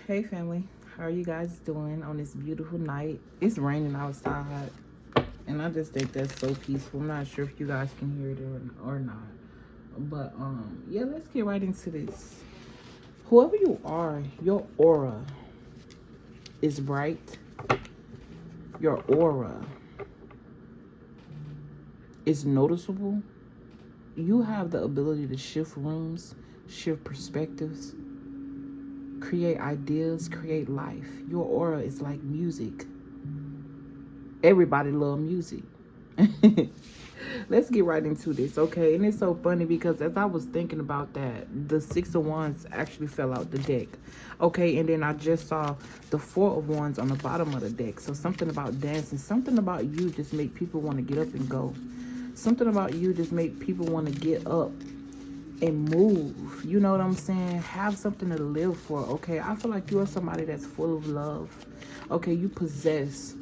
Hey family, how are you guys doing on this beautiful night? It's raining outside, and I just think that's so peaceful. I'm not sure if you guys can hear it or not, but yeah, let's get right into this. Whoever you are, your aura is bright. Your aura is noticeable. You have the ability to shift rooms, shift perspectives, create ideas, create life. Your aura is like music. Everybody love music. Let's get right into this, okay? And it's so funny because as I was thinking about that, the 6 of Wands actually fell out the deck, okay? And then I just saw the 4 of Wands on the bottom of the deck. So something about dancing, something about you just make people want to get up and go. Something about you just make people want to get up and move. You know what I'm saying? Have something to live for, okay? I feel like you are somebody that's full of love, okay? You possess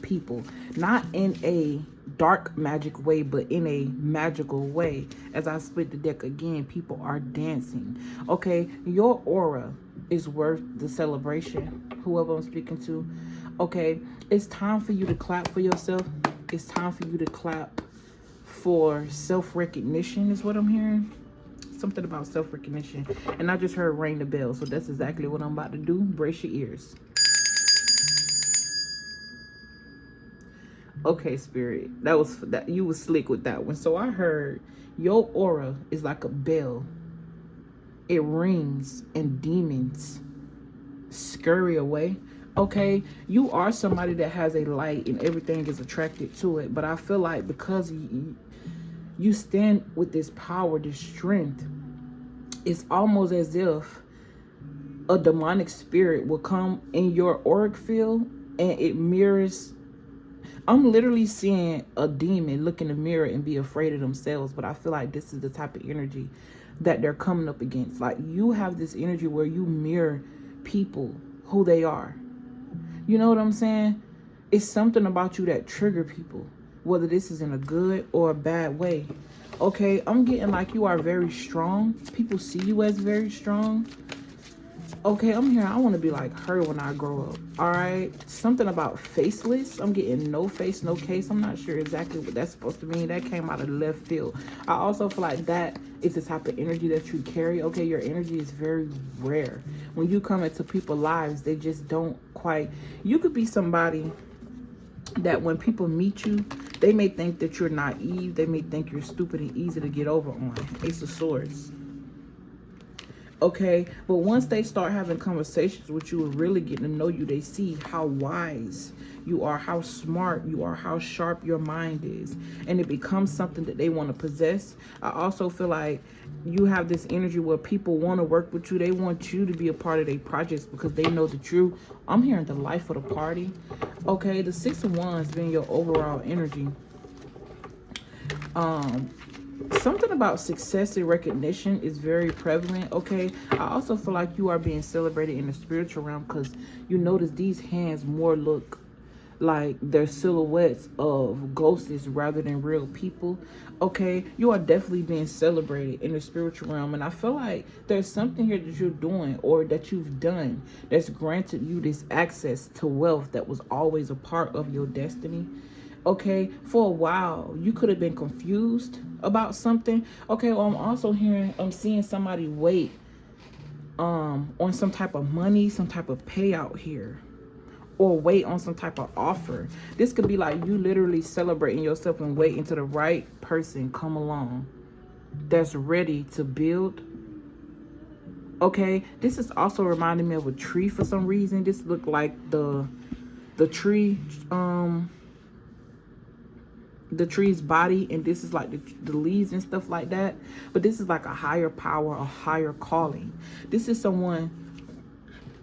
people, not in a dark magic way, but in a magical way. As I split the deck again, people are dancing, okay? Your aura is worth the celebration, whoever I'm speaking to, okay? It's time for you to clap for yourself. It's time for you to clap for self-recognition is what I'm hearing. Something about self-recognition. And I just heard ring the bell, so that's exactly what I'm about to do. Brace your ears. Okay, spirit, that you was slick with that one. So I heard your aura is like a bell. It rings and demons scurry away. Okay, you are somebody that has a light and everything is attracted to it, but I feel like because you stand with this power, this strength, it's almost as if a demonic spirit will come in your auric field and it mirrors. I'm literally seeing a demon look in the mirror and be afraid of themselves, but I feel like this is the type of energy that they're coming up against. Like, you have this energy where you mirror people who they are. You know what I'm saying? It's something about you that trigger people, whether this is in a good or a bad way. Okay, I'm getting like you are very strong. People see you as very strong. Okay, I'm here. I want to be like her when I grow up. All right. Something about faceless. I'm getting no face, no case. I'm not sure exactly what that's supposed to mean. That came out of the left field. I also feel like that is the type of energy that you carry. Okay, your energy is very rare. When you come into people's lives, they just don't quite. You could be somebody that when people meet you, they may think that you're naive. They may think you're stupid and easy to get over on. Ace of Swords. Okay, but once they start having conversations with you and really getting to know you, they see how wise you are, how smart you are, how sharp your mind is, and it becomes something that they want to possess. I also feel like you have this energy where people want to work with you. They want you to be a part of their projects because they know that I'm hearing the life of the party. Okay, the 6 of Wands being your overall energy. Something about success and recognition is very prevalent, okay? I also feel like you are being celebrated in the spiritual realm because you notice these hands more look like they're silhouettes of ghosts rather than real people, okay? You are definitely being celebrated in the spiritual realm, and I feel like there's something here that you're doing or that you've done that's granted you this access to wealth that was always a part of your destiny. Okay, for a while you could have been confused about something. Okay, well, I'm seeing somebody wait on some type of money, some type of payout here, or wait on some type of offer. This could be like you literally celebrating yourself and waiting until the right person come along that's ready to build. Okay, this is also reminding me of a tree for some reason. This looked like the tree, the tree's body, and this is like the leaves and stuff like that, but this is like a higher power, a higher calling. This is someone,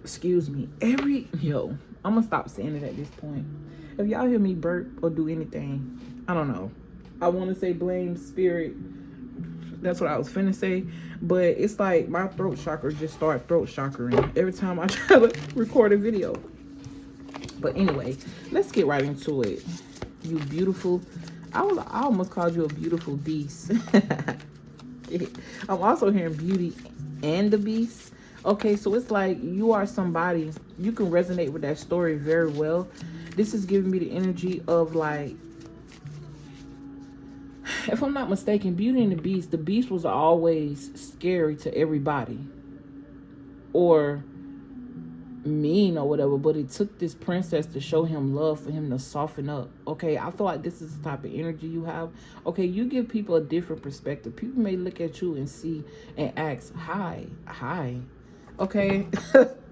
excuse me, I'm gonna stop saying it at this point. If y'all hear me burp or do anything, I don't know, I want to say blame spirit. That's what I was finna say, but it's like my throat chakra just start throat chakraing every time I try to record a video. But anyway, let's get right into it. You beautiful. I almost called you a beautiful beast. I'm also hearing Beauty and the Beast. Okay, so it's like you are somebody, you can resonate with that story very well. This is giving me the energy of like, if I'm not mistaken, Beauty and the Beast was always scary to everybody or mean or whatever, but it took this princess to show him love, for him to soften up. Okay, I feel like this is the type of energy you have. Okay, you give people a different perspective. People may look at you and see and ask, hi. Okay.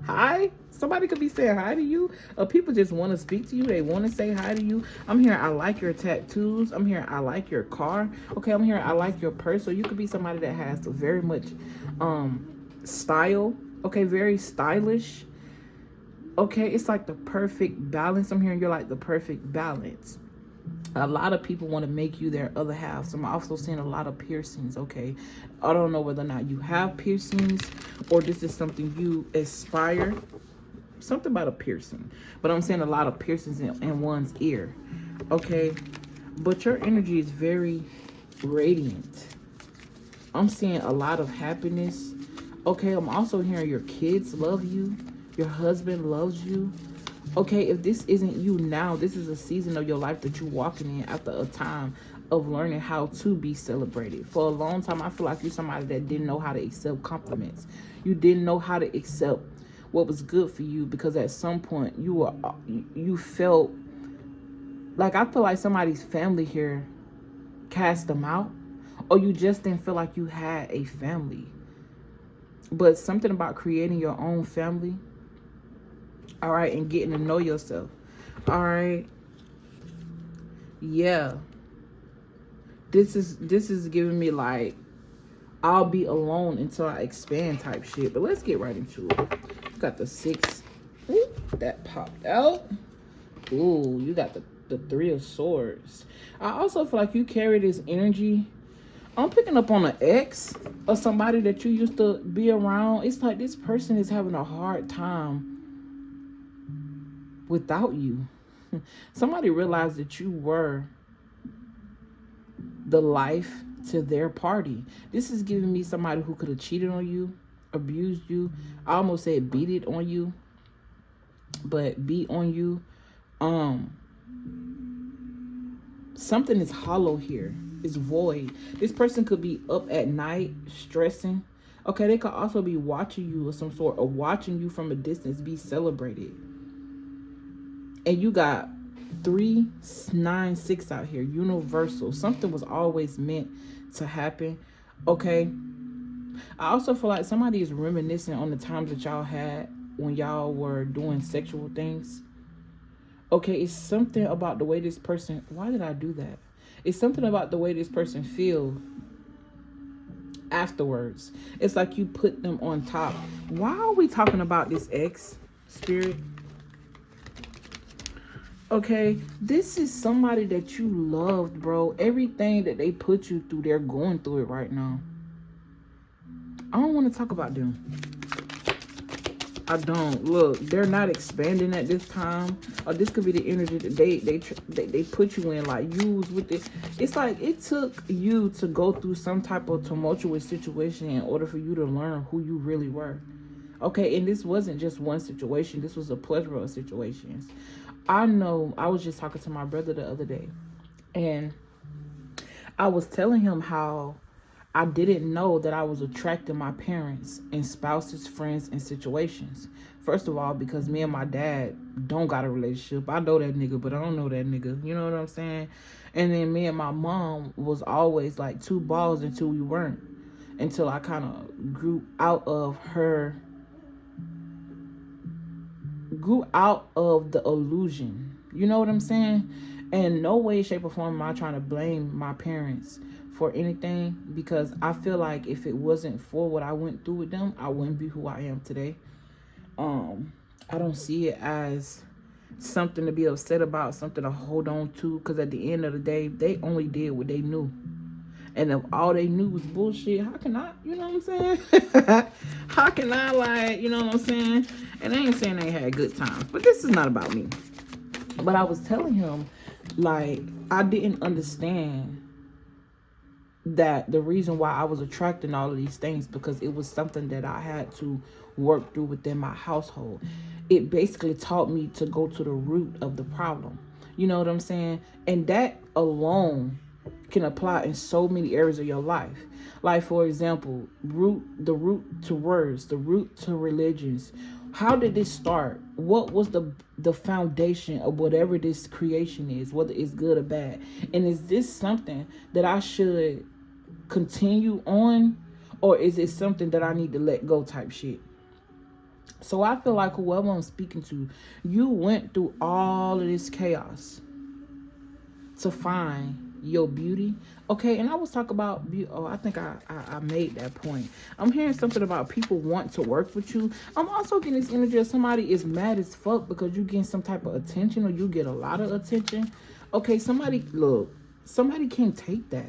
Hi. Somebody could be saying hi to you, or people just want to speak to you. They want to say hi to you. I'm here, I like your tattoos. I'm here, I like your car. Okay, I'm here, I like your purse. So you could be somebody that has very much style. Okay, very stylish. Okay, it's like the perfect balance. I'm hearing you're like the perfect balance. A lot of people want to make you their other half. So I'm also seeing a lot of piercings. Okay, I don't know whether or not you have piercings or this is something you aspire. Something about a piercing, but I'm seeing a lot of piercings in one's ear. Okay, but your energy is very radiant. I'm seeing a lot of happiness. Okay, I'm also hearing your kids love you. Your husband loves you. Okay, if this isn't you now, this is a season of your life that you're walking in after a time of learning how to be celebrated. For a long time, I feel like you're somebody that didn't know how to accept compliments. You didn't know how to accept what was good for you, because at some point you felt like, I feel like somebody's family here cast them out, or you just didn't feel like you had a family. But something about creating your own family, all right, and getting to know yourself, all right, yeah, this is giving me like, I'll be alone until I expand type shit. But let's get right into it. You got the 6. Ooh, that popped out. Ooh, you got the 3 of Swords. I also feel like you carry this energy. I'm picking up on an ex or somebody that you used to be around. It's like this person is having a hard time without you. Somebody realized that you were the life to their party. This is giving me somebody who could have cheated on you, abused you. I almost said beat it on you, but beat on you. Something is hollow here. It's void. This person could be up at night stressing. Okay, they could also be watching you of some sort, or watching you from a distance be celebrated. And you got 3, 9, 6 out here. Universal. Something was always meant to happen. Okay. I also feel like somebody is reminiscing on the times that y'all had when y'all were doing sexual things. Okay, it's something about the way this person, why did I do that? It's something about the way this person feels afterwards. It's like you put them on top. Why are we talking about this ex, Spirit? Okay, this is somebody that you loved, bro. Everything that they put you through, they're going through it right now. I don't want to talk about them. I don't. Look, they're not expanding at this time. Or this could be the energy that they put you in. Like, you was with it. It's like it took you to go through some type of tumultuous situation in order for you to learn who you really were. Okay, and this wasn't just one situation. This was a plethora of situations. I know, I was just talking to my brother the other day, and I was telling him how I didn't know that I was attracting my parents and spouses, friends, and situations. First of all, because me and my dad don't got a relationship. I know that nigga, but I don't know that nigga. You know what I'm saying? And then me and my mom was always like two balls until we weren't. Until I kind of grew out of the illusion. You know what I'm saying? And no way, shape, or form am I trying to blame my parents for anything, because I feel like if it wasn't for what I went through with them, I wouldn't be who I am today. I don't see it as something to be upset about, something to hold on to, because at the end of the day, they only did what they knew. And if all they knew was bullshit, how can I, you know what I'm saying? How can I, like, you know what I'm saying? And I ain't saying they had good times, but this is not about me. But I was telling him, like, I didn't understand that the reason why I was attracting all of these things, because it was something that I had to work through within my household. It basically taught me to go to the root of the problem. You know what I'm saying? And that alone can apply in so many areas of your life. Like, for example, the root to words, the root to religions. How did this start? What was the foundation of whatever this creation is, whether it's good or bad? And is this something that I should continue on, or is it something that I need to let go type shit? So I feel like whoever I'm speaking to, you went through all of this chaos to find your beauty. Okay, and I was talking about beauty. Oh, I think I made that point. I'm hearing something about people want to work with you. I'm also getting this energy of somebody is mad as fuck because you getting some type of attention, or you get a lot of attention. Okay, somebody can't take that.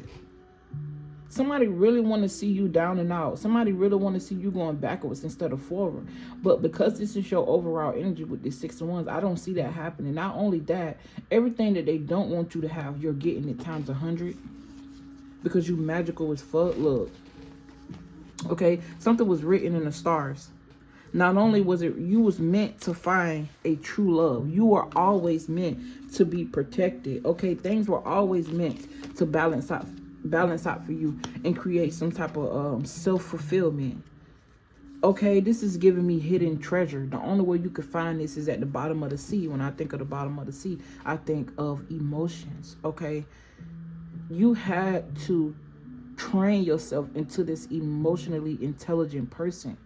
Somebody really want to see you down and out. Somebody really want to see you going backwards instead of forward. But because this is your overall energy with this 6 of Wands, I don't see that happening. Not only that, everything that they don't want you to have, you're getting it times 100. Because you magical as fuck. Look. Okay, something was written in the stars. Not only was it, you was meant to find a true love. You were always meant to be protected. Okay, things were always meant to balance out for you and create some type of self-fulfillment. Okay, this is giving me hidden treasure. The only way you could find this is at the bottom of the sea. When I think of the bottom of the sea, I think of emotions. Okay, you had to train yourself into this emotionally intelligent person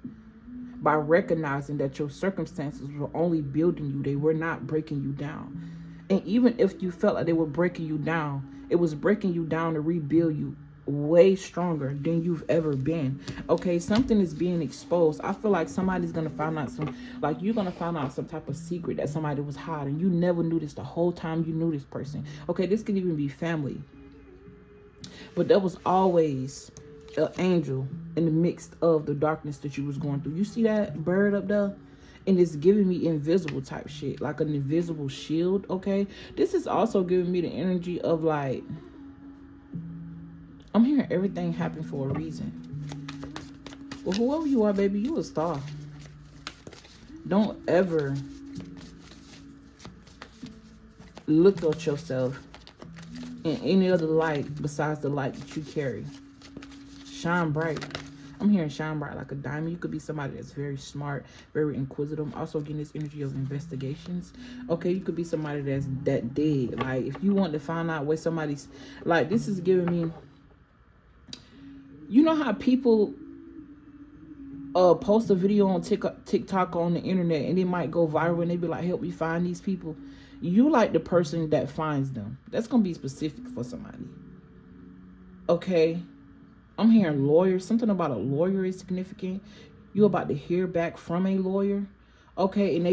by recognizing that your circumstances were only building you. They were not breaking you down. And even if you felt like they were breaking you down, it was breaking you down to rebuild you way stronger than you've ever been. Okay, something is being exposed. I feel like somebody's gonna find out you're gonna find out some type of secret that somebody was hiding. You never knew this the whole time you knew this person. Okay, this could even be family. But there was always an angel in the midst of the darkness that you was going through. You see that bird up there? And it's giving me invisible type shit, like an invisible shield. Okay, this is also giving me the energy of like, I'm hearing everything happen for a reason. Well, whoever you are, baby, you a star. Don't ever look at yourself in any other light besides the light that you carry. Shine bright. I'm hearing shine bright like a diamond. You could be somebody that's very smart, very inquisitive. I'm also getting this energy of investigations. Okay, you could be somebody that's that dead. Like, if you want to find out where somebody's, like, this is giving me, you know how people post a video on TikTok on the internet and it might go viral and they be like, help me find these people. You like the person that finds them. That's going to be specific for somebody. Okay. I'm hearing lawyers. Something about a lawyer is significant. You're about to hear back from a lawyer. Okay, and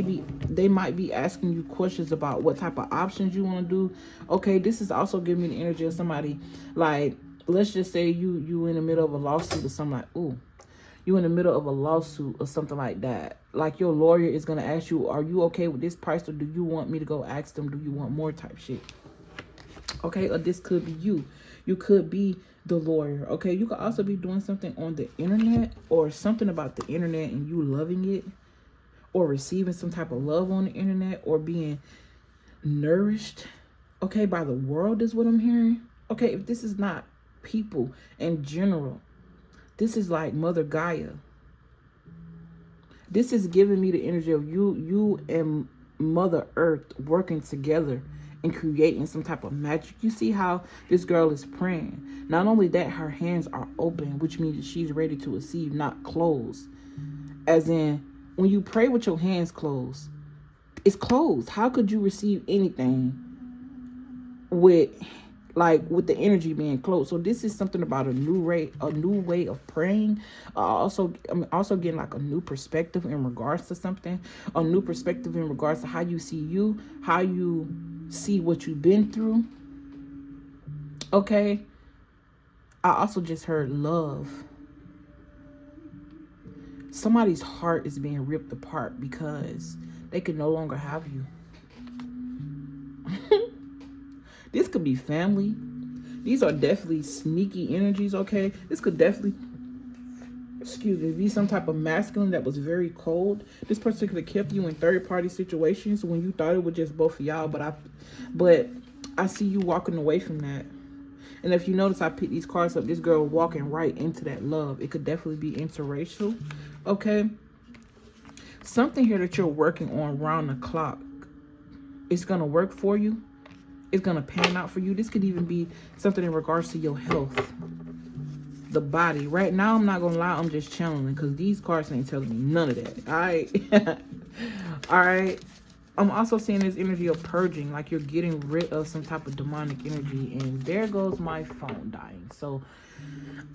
they might be asking you questions about what type of options you want to do. Okay, this is also giving me the energy of somebody, like, let's just say you in the middle of a lawsuit or something like, ooh, you in the middle of a lawsuit or something like that. Like, your lawyer is going to ask you, are you okay with this price, or do you want me to go ask them, do you want more type shit? Okay, or this could be you. You could be the lawyer. Okay, you could also be doing something on the internet, or something about the internet and you loving it, or receiving some type of love on the internet, or being nourished, okay, by the world is what I'm hearing. Okay, if this is not people in general, this is like Mother Gaia. This is giving me the energy of you and Mother Earth working together and creating some type of magic. You see how this girl is praying. Not only that, her hands are open, which means that she's ready to receive, not closed. As in, when you pray with your hands closed, it's closed. How could you receive anything with the energy being closed? So this is something about a new way of praying. I'm also getting like a new perspective in regards to something, a new perspective in regards to how you see you, how you see what you've been through. Okay, I also just heard love. Somebody's heart is being ripped apart because they can no longer have you. This could be family. These are definitely sneaky energies, okay? This could definitely, excuse me, be some type of masculine that was very cold. This person could have kept you in third-party situations when you thought it was just both of y'all, but I see you walking away from that. And if you notice, I picked these cards up. This girl walking right into that love. It could definitely be interracial, okay? Something here that you're working on round the clock. It's going to work for you. It's going to pan out for you. This could even be something in regards to your health. The body. Right now, I'm not going to lie. I'm just channeling because these cards ain't telling me none of that. All right? All right? I'm also seeing this energy of purging, like you're getting rid of some type of demonic energy. And there goes my phone dying. So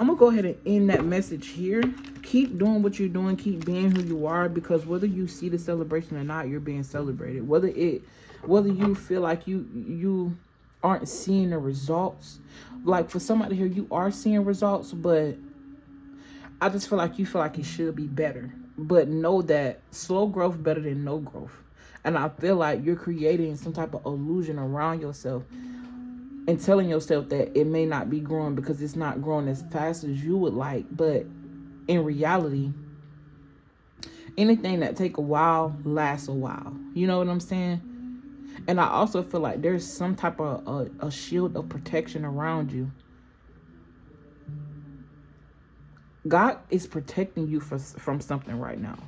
I'm going to go ahead and end that message here. Keep doing what you're doing. Keep being who you are, because whether you see the celebration or not, you're being celebrated. Whether you feel like you aren't seeing the results. Like for somebody here, you are seeing results, but I just feel like you feel like it should be better. But know that slow growth better than no growth. And I feel like you're creating some type of illusion around yourself and telling yourself that it may not be growing because it's not growing as fast as you would like. But in reality, anything that take a while lasts a while. You know what I'm saying? And I also feel like there's some type of a shield of protection around you. God is protecting you from something right now.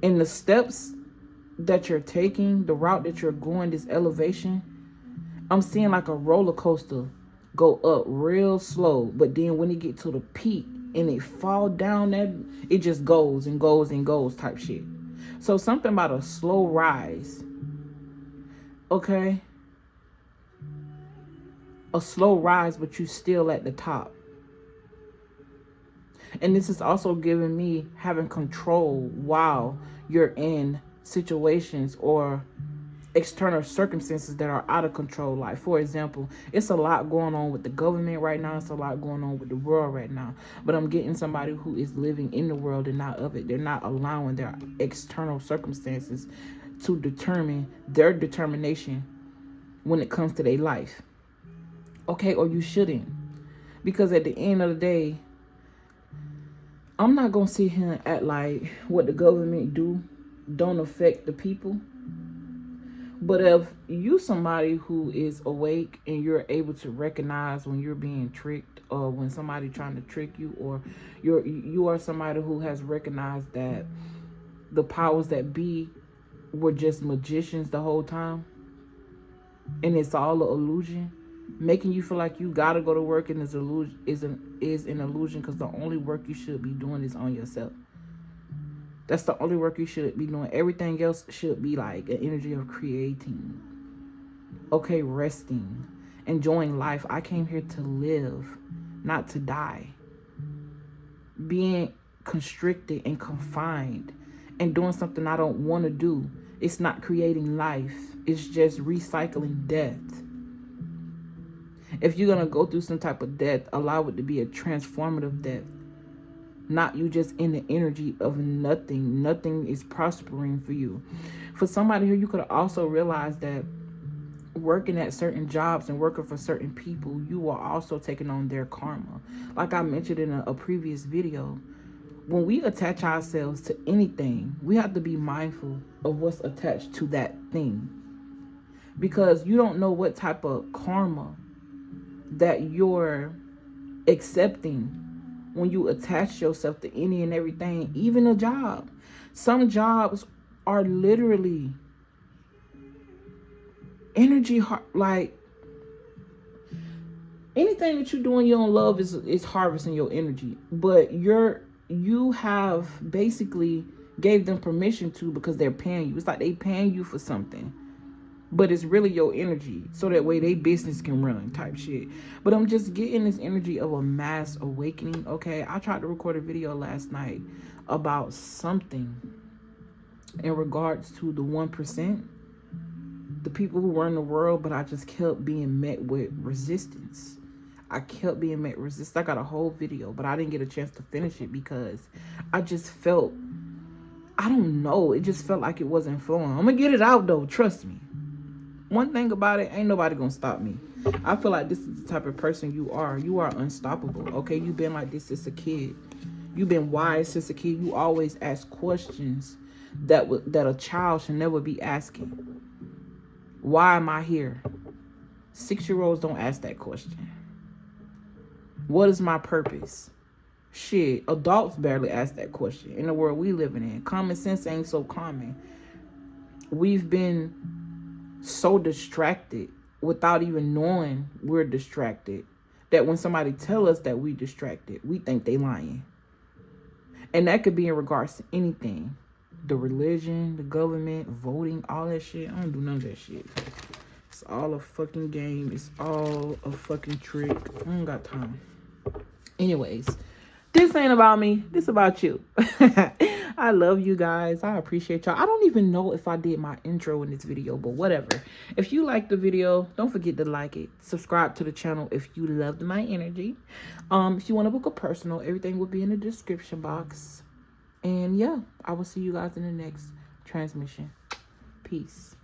And the steps that you're taking, the route that you're going, this elevation, I'm seeing like a roller coaster go up real slow, but then when it get to the peak and it fall down, that it just goes and goes and goes type shit. So something about a slow rise, okay? A slow rise, but you still at the top. And this is also giving me having control while you're in situations or external circumstances that are out of control. Like, for example, it's a lot going on with the government right now. It's a lot going on with the world right now. But I'm getting somebody who is living in the world and not of it. They're not allowing their external circumstances to determine their determination when it comes to their life. Okay, or you shouldn't. Because at the end of the day, I'm not going to sit here and act like what the government don't affect the people. But if you somebody who is awake and you're able to recognize when you're being tricked or when somebody trying to trick you, or you are somebody who has recognized that the powers that be were just magicians the whole time and it's all an illusion, making you feel like you gotta go to work and is an illusion, because the only work you should be doing is on yourself. That's the only work you should be doing. Everything else should be like an energy of creating. Okay, resting. Enjoying life. I came here to live, not to die. Being constricted and confined and doing something I don't want to do. It's not creating life. It's just recycling death. If you're going to go through some type of death, allow it to be a transformative death. Not you just in the energy of nothing. Nothing is prospering for you. For somebody here, you could also realize that working at certain jobs and working for certain people, you are also taking on their karma. Like I mentioned in a previous video, when we attach ourselves to anything, we have to be mindful of what's attached to that thing. Because you don't know what type of karma that you're accepting when you attach yourself to any and everything, even a job. Some jobs are literally energy, like anything that you're doing you don't love is harvesting your energy. But you have basically gave them permission to, because they're paying you. It's like they paying you for something, but it's really your energy, so that way they business can run type shit. But I'm just getting this energy of a mass awakening. Okay, I tried to record a video last night about something in regards to the 1%, the people who run the world, but I just kept being met with resistance. I kept being met with resistance. I got a whole video, but I didn't get a chance to finish it because I just felt, I don't know, it just felt like it wasn't flowing. I'm gonna get it out though, trust me. One thing about it, ain't nobody gonna stop me. I feel like this is the type of person you are. You are unstoppable, okay? You've been like this since a kid. You've been wise since a kid. You always ask questions that a child should never be asking. Why am I here? 6-year-olds don't ask that question. What is my purpose? Shit, adults barely ask that question in the world we living in. Common sense ain't so common. We've been so distracted without even knowing we're distracted that when somebody tell us that we distracted, we think they lying. And that could be in regards to anything. The religion, the government, voting, all that shit. I don't do none of that shit. It's all a fucking game. It's all a fucking trick. I don't got time. Anyways, this ain't about me. This about you. I love you guys. I appreciate y'all. I don't even know if I did my intro in this video, but whatever. If you liked the video, don't forget to like it. Subscribe to the channel if you loved my energy. If you want to book a personal, everything will be in the description box. And yeah, I will see you guys in the next transmission. Peace.